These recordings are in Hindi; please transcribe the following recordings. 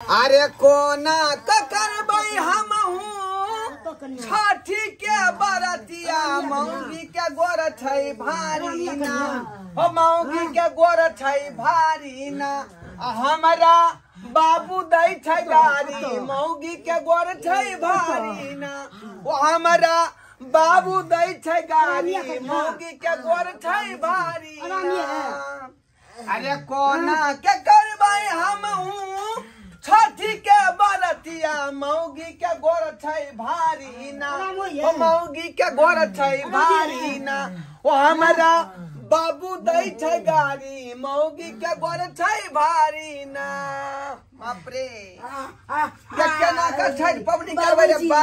अरे कोना करबई हम छठी के बरतिया मौगी के गोर छै भारी ना हो मौगी के गोर छै भारी ना हमरा बाबू दै छै गारी मौगी के गोर छै भारी ना ओ हमरा बाबू दै छै गारी मौगी के गोर छै भारी ना अरे कोना के करबई हम छठी के बरतिया मौगी के गोर छै भारी ना ओ मौगी के गोर छै भारी ना ओ हमरा बाबू दै छै गारी मौगी के गोर छै भारी ना बाप रे केना का छठ पबनी करबै रे बा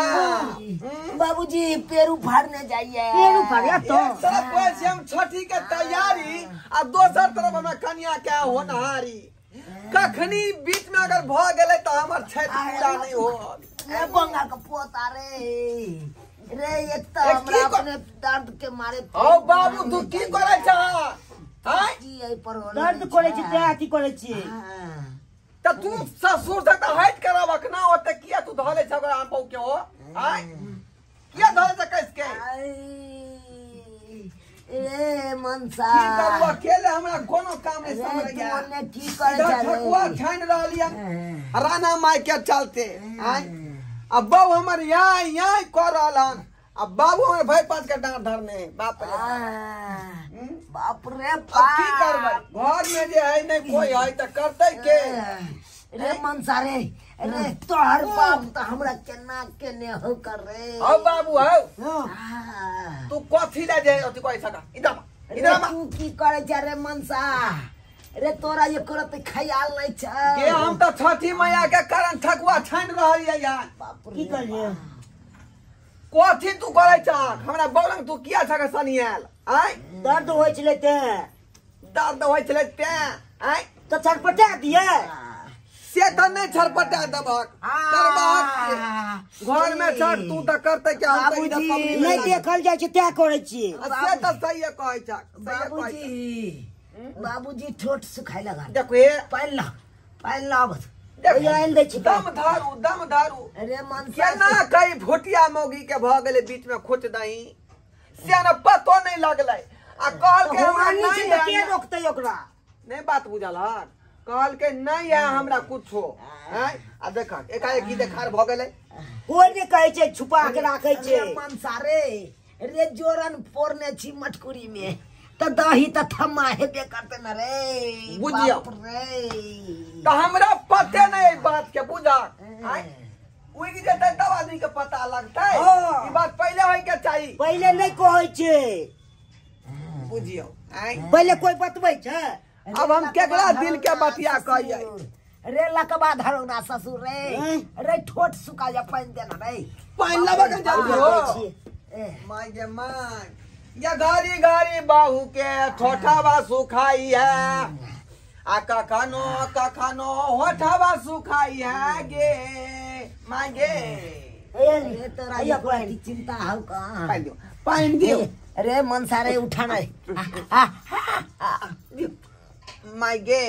बाबूजी पेड़ उखाड़ने जाइए पेड़ उखाड़िया तो सब कोई से हम छठी के तैयारी आ दोसर तरफ हम कन्या के होनहारी कखनी बीच में अगर भ गेले त हमर छठ पूरा नहीं हो ए बंगा के पोता रे एक त हमरा अपने दर्द के मारे ओ बाबू तू की करे छ हां जी ए पर दर्द करे छी ते अथी करे छी त तू ससुर से त हट करब अखना ओते किया तू धले छ हम पौ के हो हां किया धले छ कैस के ए मनसा की करू अकेले हमरा कोनो काम नहीं समझ गया तूने की करे छ ठकुआ छान रहलिया राणा माई के चलते हां अब बाबू हमर यहाँ कर रहलन अब बाबू हमर भाई पास के डांट धरने बाप रे बाप रे अब की करबै घर में जे है नहीं कोई है त करतै के रे मनसा रे तोहर बाप त हमरा केना केने हो कर रे ओ बाबू हो तू कथि ले जे अथि कहै छका इधर तू की करे छ रे मनसा रे तोरा ये करत ख्याल नहीं छ के हम त छठी मैया के कारण ठकुआ छान रहलिए यार की करिए कथि तू करे छ हमरा बौलंग तू किया छका सनियाल आय दर्द होय छले ते दर्द होय छले ते आय तो छटपटा दिए से त नहीं छटपटा दबक करबक घर में छठ तू त करते के हम त इधर पबनी नहीं देखल जाय छै ते करे छी से त सही कहै छ बाबूजी बाबूजी ठोट सुखाई लगा देखो ये पाइन ला बस देखो आइन दे छी दम धारू अरे मन केना कई भोटिया मौगी के भ गेले बीच में खोट दही से न पतो नहीं लगले आ कहल के हमरा नहीं है के रोकते ओकरा नहीं बात बुझल हन कहल के नहीं है हमरा कुछो हैं आ देखा एकाएक की देखार भ गेले कोई ने कहै छै छुपा के राखै छै मन सारे रे जोरन फोरने छी मटकुरी में त दही त थमा हेबे करते न रे बुझियो रे त हमरा पते नहीं बात के बुझा उई के जेते तब आदमी के पता लगतै ई बात पहले होय के चाहिए पहले नहीं कहै छै बुझियो पहले कोई बतबै छै अब हम केकरा दिल के बतिया कहिए रे लकबा धरौना ससुर रे ठोट सुखा जा पानी देना रे पानी लबा के जाऊ माय गे माय या गारी गारी बाहू के ठोठावा सुखाई है आ कखनो होठावा सुखाई है गे माय गे रे तोरा ये कोई चिंता हौ का पानी दियो रे मन सारे उठाना माय गे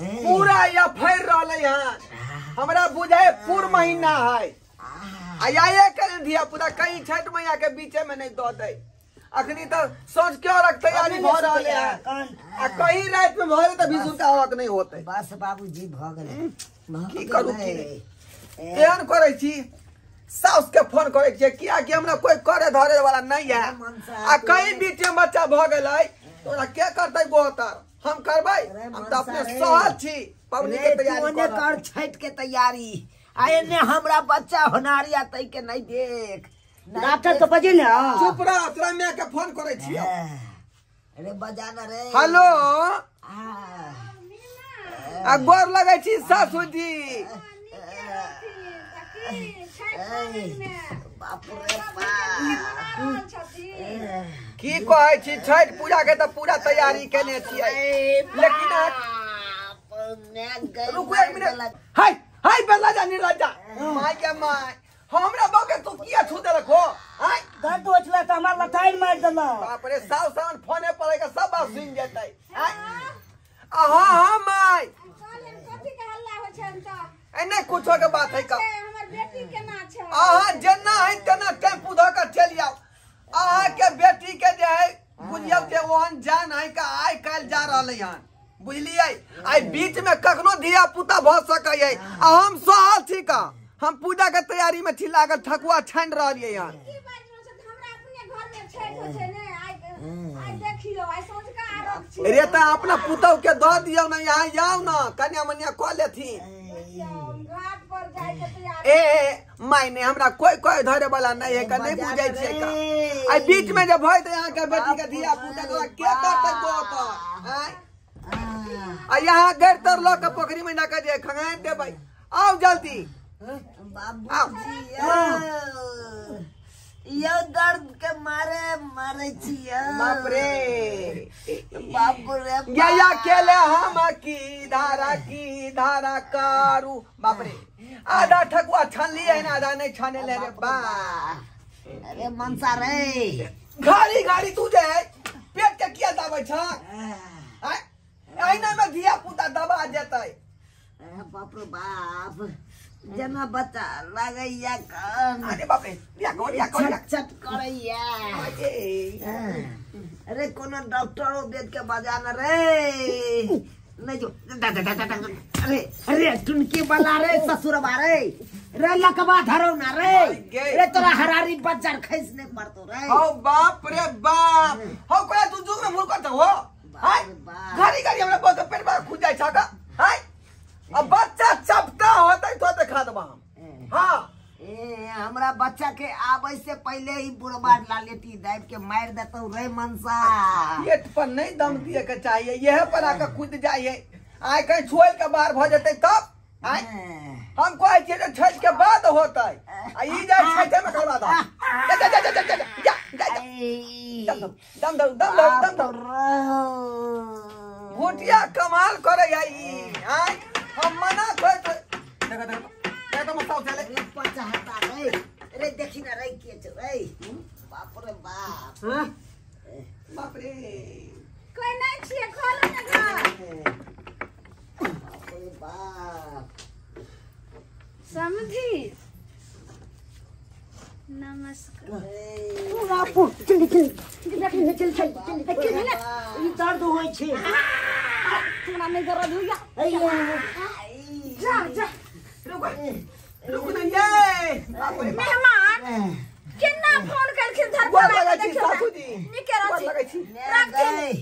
पूरा या फैर रहले हन हमरा बुझाए पूर महीना है आया कर दिया पूरा कहीं छठ मैया के बीचे में नहीं दो दे अखनी तो सोच क्यों रख तैयारी भ रहले है आ कहीं रात में भरे त भीषण का हक नहीं होते बस बाबूजी भ गेले की करू की एहन करे छी साउस के फोन करे छी किया कि हमरा कोई करे धरे वाला नहीं है आ कहीं बीच में बच्चा भ गेलै तोरा के करतै गोतर हम करबै हम त अपने सहज छी पबनी के तैयारी कर छठ के तैयारी आए ने हमरा बच्चा होनारिया तई के नहीं देख डॉक्टर तो बजे ना चुप रह तोरा मैं के फोन करे छी अरे बजाना रे हेलो आ गोर लगे छी सासू जी बाप रे बाप की कहै छी छठ पूजा के त पूरा तैयारी केने छियै लेकिन रुकू एक मिनट हाय हाय बेला जानी राजा माय के माय हमरा बके तू किया छू दे रखो हाय दर्द होचला त हमरा लठाई मार देला बाप रे साव सावन फोने पर के सब बात सुन जेतै हाय हां हां माय कुछ के बात है का हमर बेटी केना छै आहा जेना है तेना टेम्पू ध के चल जाओ आहा के बेटी के जे है बुझियो के ओहन जान है का आइ काल जा रहले हन बुझलिए आई बीच में कखनो धिया पुता भ सकै है हम सहल छी का हम पूजा के तैयारी में छी लागल ठकुआ छान रहलिए हन की बात छै हमरा अपने घर में छठ हो छै ने आई देखियो आई सोच के आरब छी रे त अपना पुतौ के द दियौ न यहाँ जाओ न कन्या मनिया क लेथी घाट पर जाय के तैयारी ए मायने हमरा कोई धरे वाला नहीं है का नहीं बुझै छै का आई बीच में जे भई त यहाँ के बेटी के धिया पुता के करतै गो पर आ यहाँ गैर तर लो के पोखरी में ना के जे खंगाय देबै आओ जल्दी बाबूजी यो दर्द के मारे छिया बाप रे बाबू रे गया केले हम की धारा कारू बाप रे आधा ठकुआ छान लिए ना आधा नहीं छाने ले रे बा अरे मनसा रे घाड़ी तू जे पेट के किया दाबै छ आइना में धिया पुता दबा जेतै बाप रे बाप जना बच्चा लगैया कन अरे बाप रे या चट करैया अरे कोनो डॉक्टरो वेद के बजाना रे नहीं जो अरे टुनकी वाला रे ससुरबा रे लकबा धरो ना रे तोरा हरारी बच्चा खैस नहीं पड़तो रे ओ बाप रे बाप हो कोया तू जुग में भूल करत हो हाय घड़ी हमरा बहुत पेट में खुद जाय छका हाय अब बच्चा चपटा होतै तो खा देबा हम हां हमरा बच्चा के आबै से पहले ही बुढ़बा लालेटी दाब के मार देतौ रे मनसा पेट पर नहीं दम दिए के चाहिए यह पर आके कूद जाइए आइ कहीं छोड़ के बाहर भ जते तब आइ हम कोई चीज छठ के बाद होतै आ ई जा छठे में करवा दो दम घोटिया कमाल करे आई आइ हम मना कर देखो मसाउ चले पचा हटा रे देखी ना रे के छ रे बाप रे बाप बाप रे कोई नहीं छिए खोलो ना घर बाप रे बाप समझी नमस्कार पूरा पुट चल ई दर्द होय छै तुमरा नहीं दर्द होया जा रुक ना ये बाप रे मेहमान किन्ना फोन करके धर गोर लगा छी सासू जी निके गोर लगा छी रखी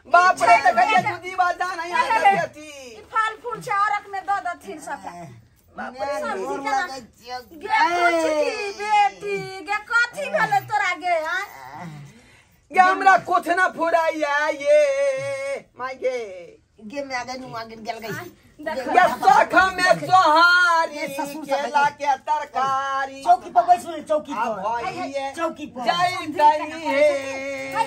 बाप रे देखै छी बाजा नहीं आ जाती फल फूल छै औरक में दो दथिन सबका बाप रे गे कोची बेटी गे कथी भेले तोरा गे गे हमरा कुछ ना फुराइया ये माय गे गे में आगे नु आगे गल गई गे सखा में सोहारी केला के तरकारी चौकी पर बैसू रे चौकी आ पर भाई चौकी पर जाई तनी हे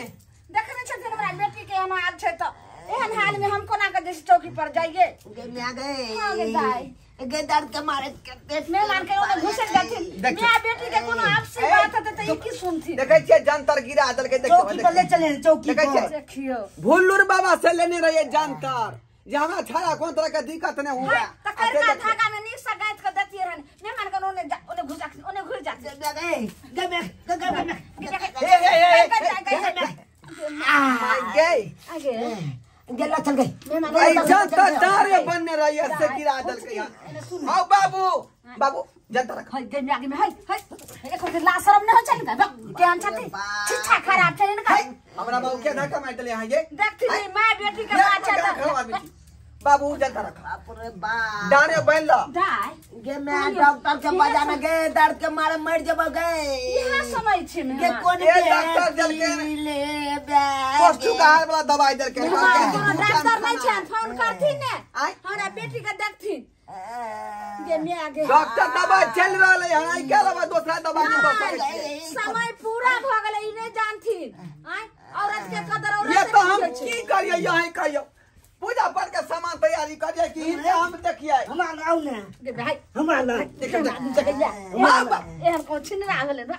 देखने छथिन हमरा बेटी के एना आज छै त एहन हाल में हम कोना के जैसे चौकी पर जाइए गे में आगे आगे जाई गे दर्द के मारे पेट मैं मार के ओने घुसे जाथिन मैं बेटी के कोनो आपसी बात है त ई की सुनथि देखै छियै जंतर गिरा दल के चौकी पर ले चले चौकी देखै पर छियै देखियो भुल्लुर बाबा से लेने रहिए जंतर जे हमरा छाया कोन तरह के दिक्कत नहीं हुआ त करका धागा में नीक से गांठ के देतिए रहन मैं मान के ओने घुस जाथिन गे में गई आगे गेला चल गई ऐसा तारे बनने रही से गिरा दल के यहाँ आओ बाबू जनता रख हई गेम आगे में हई एक और ला शरम न हो चल त केहन छथि छिछा खराब छै न हमरा बाबू के धक्का मार देले यहाँ ये देखथि माय बेटी के बात छै बाबू जनता रख बाप रे बाप डाने बन लो दाई गे मैं डॉक्टर के बजाने गे दर्द के मारे मर जब गए यहां समय छै में के कोन ए डॉक्टर जल के ले बे पोस्टू का हाल वाला दवाई दल के डॉक्टर नहीं छै फोन करथिन ने हमरा बेटी के देखथिन गे मैं आगे डॉक्टर दवाई चल रहले है के लबा दूसरा दवाई नहीं दे सकै समय पूरा भ गेलै ई नहीं जानथिन आय औरत के कदर औरत ये तो हम की करिए यहीं कहियो पूजा पाठ के सामान तैयारी करिए कि इनसे हम देखिए हमरा आउ ने गे भाई हमरा ला एहन को छिनरा गेलै ना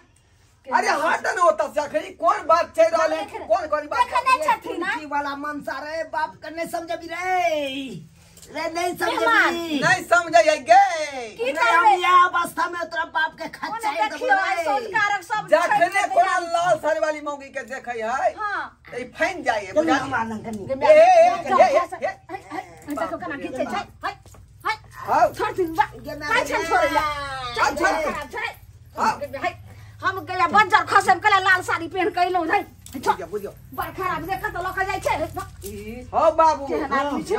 अरे हट न होता सखरी कौन बात छै रहले कौन करी बात देखने छथिन ना की वाला मनसा रे बाप कने समझबी रे रे नहीं मेहमान। समझी नहीं समझे गे की रे हम ये अवस्था में तोरा बाप के खच्चा है देखियो संस्कारक सब जखने कोना लाल साड़ी वाली मौगी के देखे है हां तो ई फैन जाए चल बुझा हम आलन कनी ऐसा को कना खींचे छै हाय हां छोड़ दिन काय छन छोड़िया हम गया बंजर खसम कला लाल साड़ी पहन के अइलौ है बुझियो बड़ खराब देख त लोक जाय छै हो बाबू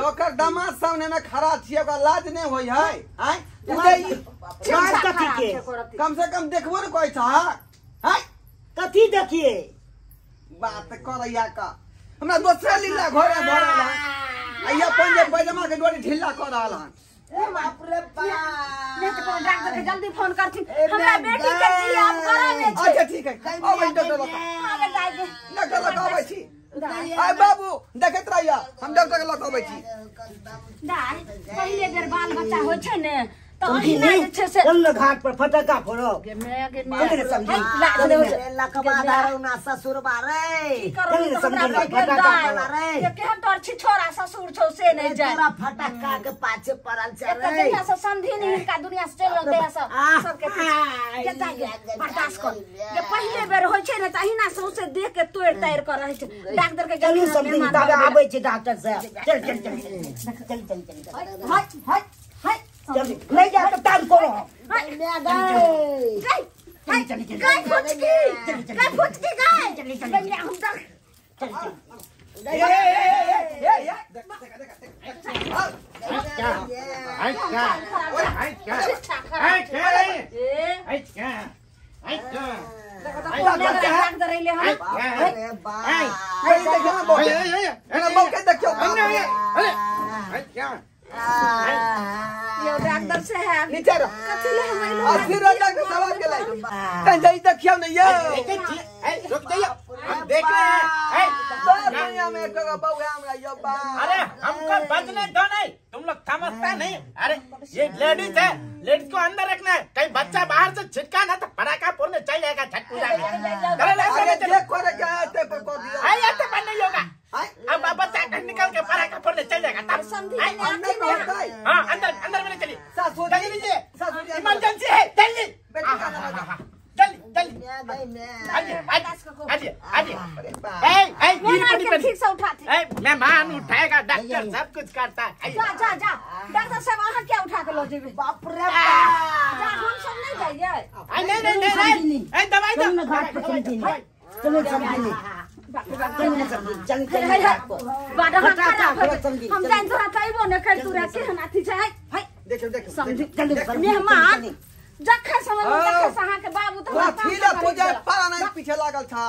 ओकर दामाद सामने में खड़ा छिए ओकर लाज नहीं होई है हैं मार कथी के कम से कम देखबो न कोई था हैं कथी देखिए बात करैया का हमरा दोसरा लीला घरे भरल है आइया पंजे पैजामा के डोरी ढीला कर रहल हन बाप रे नहीं तो कोन डॉक्टर के जल्दी फोन करथि हमरा बेटी के इलाज करावे छै अच्छा ठीक है अब डॉक्टर लगा आगे जाय दे डॉक्टर लगाबै छी आय बाबू देखैत रहिया हम डॉक्टर के लगाबै छी दाई पहले बेर बाल बच्चा होय छै ने तो अहिना जे छै से चल घाट पर फटका फोड़ो के मैं चल समझी लाज दे लकबा धारो ना ससुर बारे करो तो हमरा के दाई के केहन तोर छी छोरा ससुर छौ से नहीं जाय तोरा फटका के पाछे पड़ल छै एक जगह से संधि नहीं का दुनिया से चल गया सब के के जाय बर्दाश्त कर ये पहले बेर होय छै ने त अहिना सौसे देख के तोड़ ताड़ कर रहे छै डॉक्टर के चल जल्दी समझी तब आबै छै डॉक्टर साहब चल चल चल चल चल हाय हाय हाय चल ले जा के तार करो मैं गए काय फुटकी काय गैया हम तक चल चल डॉक्टर साहब नीचे रहो कथी ले हम और फिर राजा के सवाल के लाई कहीं जाई देखियो नहीं ये रुक जाइए हम देख रहे हैं दुनिया में कगा बहु हमरा यो बा अरे हमको बचने दो नहीं तुम लोग समझता नहीं अरे ये लेडीज है लेडीज को अंदर रखना है कहीं बच्चा बाहर से छिटका ना तो पटाखा फोड़ने चल जाएगा छठ पूजा में अरे देख कर क्या आते पर को दियो आई ऐसे बंद नहीं होगा अब बच्चा घर निकल के पटाखा फोड़ने चल जाएगा तब अंदर में होता है हाँ अंदर में चलिए सासू जल्दी लीजिए सासू इमरजेंसी है जल्दी बेटी का नाम जल्दी ठीक से उठाते मेहमान उठाएगा डॉक्टर सब कुछ करता है जा डॉक्टर साहब अहाँ क्या उठा के लो जेबे बाप रे जा हम सब नहीं जाइए नहीं दवाई दो चल घाट पर समझी चलो समझी चल चल हम जान तोरा कहबो न कर तोरा केहन अथी छै हाय देखो देखो समझी मेहमान जखन समझ तखन सहा के बाबू तो ठीला पूजा पारा नहीं पीछे लागल था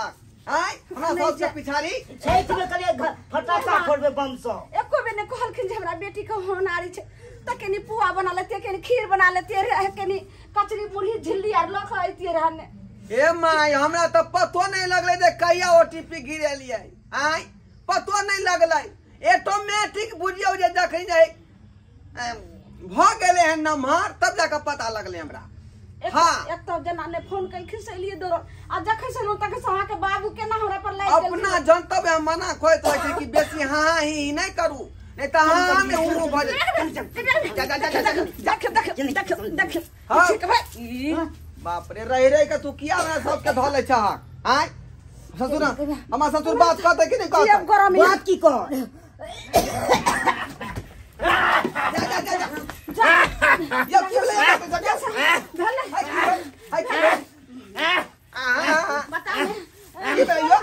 आय हमरा सब से पिछाड़ी छठ में कलिए फटाका फोड़बे बम सो एको बेर ने कहलखिन जे हमरा बेटी के होनारी छै त केनी पुआ बना लेते केनी खीर बना लेते रे केनी कचरी पूरी झिल्ली आर लख आइते रहने ए माय हमरा तो पतो नहीं लगले जे कहिया ओटीपी गिरेलिए आय पतो नहीं लगले ऑटोमेटिक बुझियो जे जखन जे भ गेले हैं नम्हर तब जाके पता लगले हमरा हां एक तो जना ने फोन कइल से लिए दरो आ जखन से तक सहा के बाबू केना हमरा पर लाग गेल अपना जनतब मना खोइत रहे छै कि बेसी हां ही नहीं करू नहीं तो हां में शुरू भ देख बाप रे रह के तू किया ना सबके धले छ आय ससुर हमार ससुर बात कहते कि नहीं कहते बात की कर ये क्यों ले भले बता की भइयो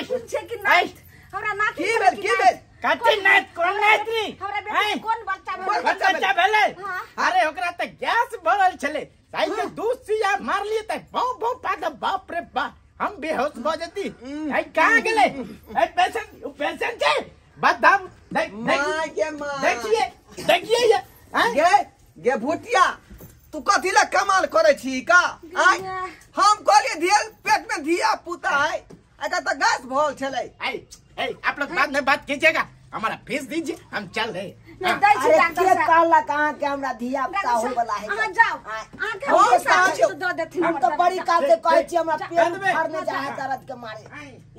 पूछे कि नहीं हमरा नाती की बेल कथी नाच कोन नाच री हमरा बेटी कोन बच्चा भेल बच्चा भेले अरे ओकरा त गैस भरल छले साइकिल दूध सिया मार लिए त भौ भौ पाद बाप रे बाप हम बेहोश भ जती आई कहां गेले ए पेशेंट के बदाम माय के माय देखिए ये गे भुटिया तू कथी ला कमाल करे छी का आय हम कहलिए धियल पेट में धिया पुता है अगर त गैस भरल छले आप लोग बाद में बात कीजिएगा हमारा फीस दीजिए हम चल रहे अरे के काला कहां के हमरा धिया पुता हो वाला है हां जाओ आके साथ दो देथिन हम तो बड़ी काल से कहै छी हमरा पेट फाड़ने जाए दर्द के मारे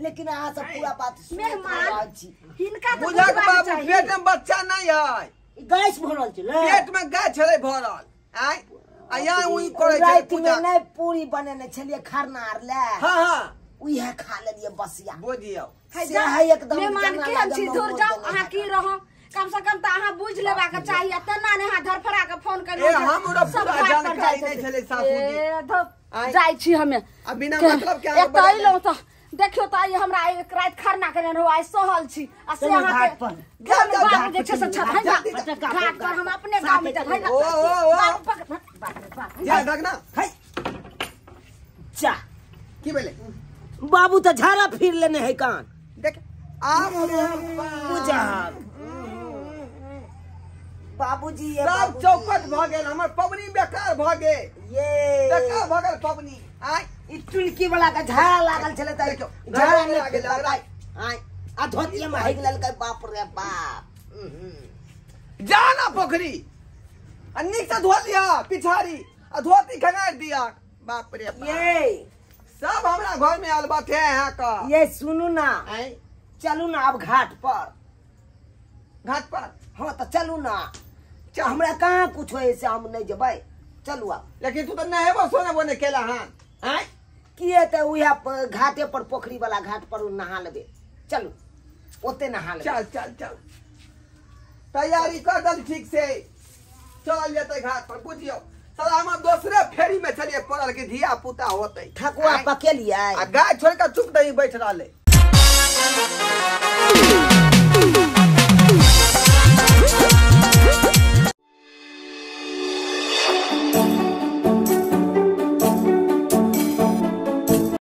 लेकिन अहाँ सब पूरा बात मेहमान हिनका तो बुझा के बाबू पेट में बच्चा नहीं है गैस भरल छले पेट में गैस छले भरल आय आ यहाँ उई करे छले रात में पूजा नहीं पूरी बनेने छलिए खरनार ले हाँ हाँ उहे खा लेलिए बसिया बुझियो से है एकदम मेहमान के हम सीधुर जाओ अहाँ की रहो कम से कम त अहाँ बुझ लेबा के चाहिए तना ने हाथ धरफड़ा के फोन करियो ए हमरा पूरा जानकारी नहीं छले सासू जी ए जाई छी हमें अब बिना मतलब के एक त अइलो त देखियो त आई हमरा एक रात खरना करे रहो आई सहल छी आ से अहाँ घाट पर बाप जे छै से छत है घाट पर हम अपने गांव में है ना जा देखना है जा की बोले बाबू तो झाड़ा फिर लेने है कान देख आप पूजा बाबूजी ये सब चौपट भ गेल हमर पवनी बेकार भ गेल ये बेकार भ गेल पवनी आय ई टुलकी वाला का झाड़ा लागल छले त झाड़ा नहीं लागे लग रहा आय आ धोतिया में हेग लेल के बाप रे बाप जाना पोखरी अन्नी से धो लिया पिछाड़ी आ धोती खंगार दिया बाप रे बाप ये सब हमरा घर में आल बाटे यहाँ का ये सुनू ना आय चलू ना अब घाट पर घाट पर हाँ तो चलू ना हमरा कहाँ कुछ हो ऐसे हम नहीं जबै चलू अब लेकिन तू तो नहेबो सोने बोने केला हां आय किए तो उहे घाटे पर पोखरी वाला घाट पर नहा लेबे चलू ओते नहा लेबे चल चल चल तैयारी कर दल ठीक से चल जेते घाट पर बुझियो साला हम दूसरे फेरी में चलिए पड़ल के धिया पुता होते ठकुआ पकेलिए आ गाय छोड़ के चुप नहीं बैठ रहले